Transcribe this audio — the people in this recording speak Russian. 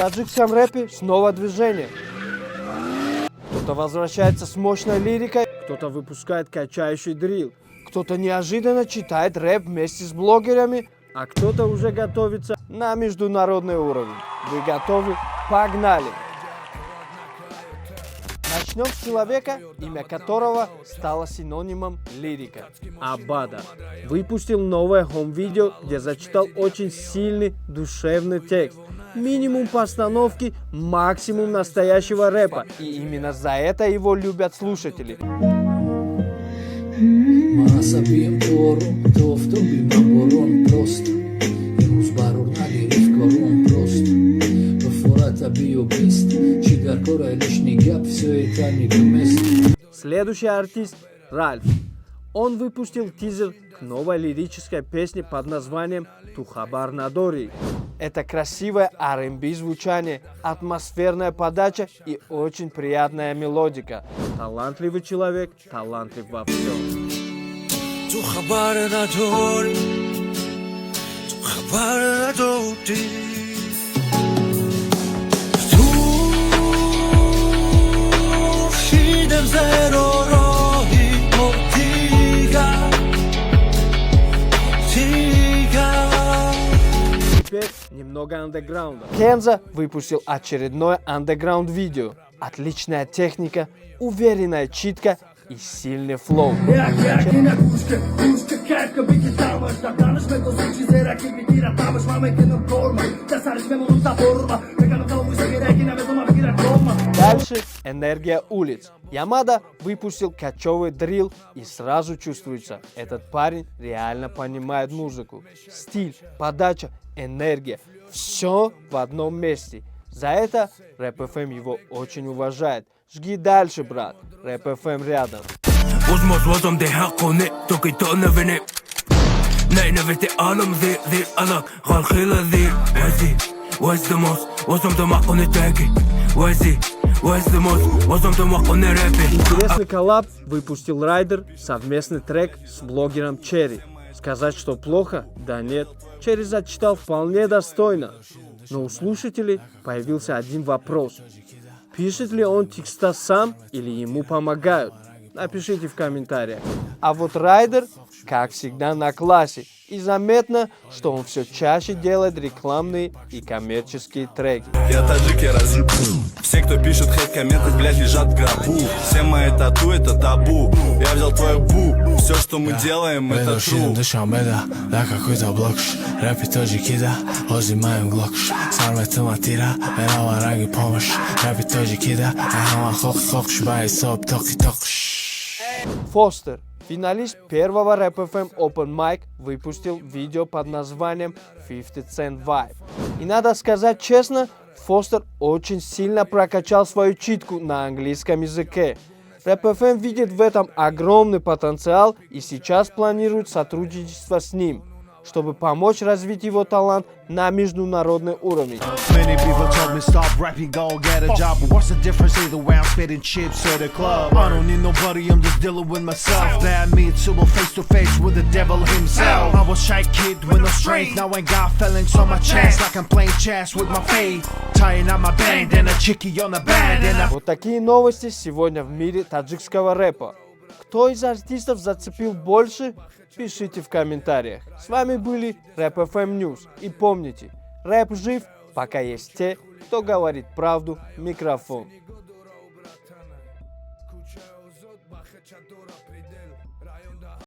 таджикском рэпе снова движение. Кто-то возвращается с мощной лирикой, кто-то выпускает качающий дрил, кто-то неожиданно читает рэп вместе с блогерами, а кто-то уже готовится на международный уровень. Вы готовы? Погнали! Начнем с человека, имя которого стало синонимом лирика. Абада. Выпустил новое хоум-видео, где зачитал очень сильный душевный текст. Минимум постановки, максимум настоящего рэпа. И именно за это его любят слушатели. Следующий артист – Ральф. Он выпустил тизер к новой лирической песне под названием «Тухабар Надори». Это красивое R&B звучание, атмосферная подача и очень приятная мелодика. Талантливый человек, талантлив во всем. Тухабар Надори, Тухабар Надори. Теперь немного андеграунда. Кенза выпустил очередное андеграунд видео. Отличная техника, уверенная читка и сильный флоу. Дальше энергия улиц. Ямада выпустил кочевый дрил, и сразу чувствуется, этот парень реально понимает музыку. Стиль, подача, энергия. Все в одном месте. За это Рэп FM его очень уважает. Жги дальше, брат. Рэп FM рядом. Интересный коллаб выпустил Райдер, совместный трек с блогером Черри. Сказать, что плохо? Да нет. Черри зачитал вполне достойно. Но у слушателей появился один вопрос. Пишет ли он текста сам или ему помогают? Напишите в комментариях. А вот Райдер, как всегда, на классе. И заметно, что он все чаще делает рекламные и коммерческие треки. Я таджик, я разъеб. Все, кто пишет хейт, комменты, блядь, лежат в гробу. Все мои тату, это табу. Я взял твою бу. Все, что мы делаем, это true. Да какой-то блокш. Рэпи таджики, да, взимаем глокш. Сарветыма тира, менава ранги помощь. Рэпи таджики, да, ахама хок-хокш. Бай соп, токи-токш. Фостер, финалист первого Рэп FM Open Mic, выпустил видео под названием 50 Cent Vibe. И надо сказать честно, Фостер очень сильно прокачал свою читку на английском языке. Рэп FM видит в этом огромный потенциал и сейчас планирует сотрудничество с ним, чтобы помочь развить его талант на международный уровень. Many people told me stop rapping, go get a job. But what's the difference either way? I'm spitting chips at the club. I don't need nobody, I'm just dealing with myself. That me too, face to face with the devil himself. I was shy kid with no strength, now I got feelings on my chest, like I'm playing chess with my fate. Tying up my band and a chickie on the band and Вот такие новости сегодня в мире таджикского рэпа. Кто из артистов зацепил больше? Пишите в комментариях. С вами были Рэп FM News. И помните, рэп жив, пока есть те, кто говорит правду в микрофон.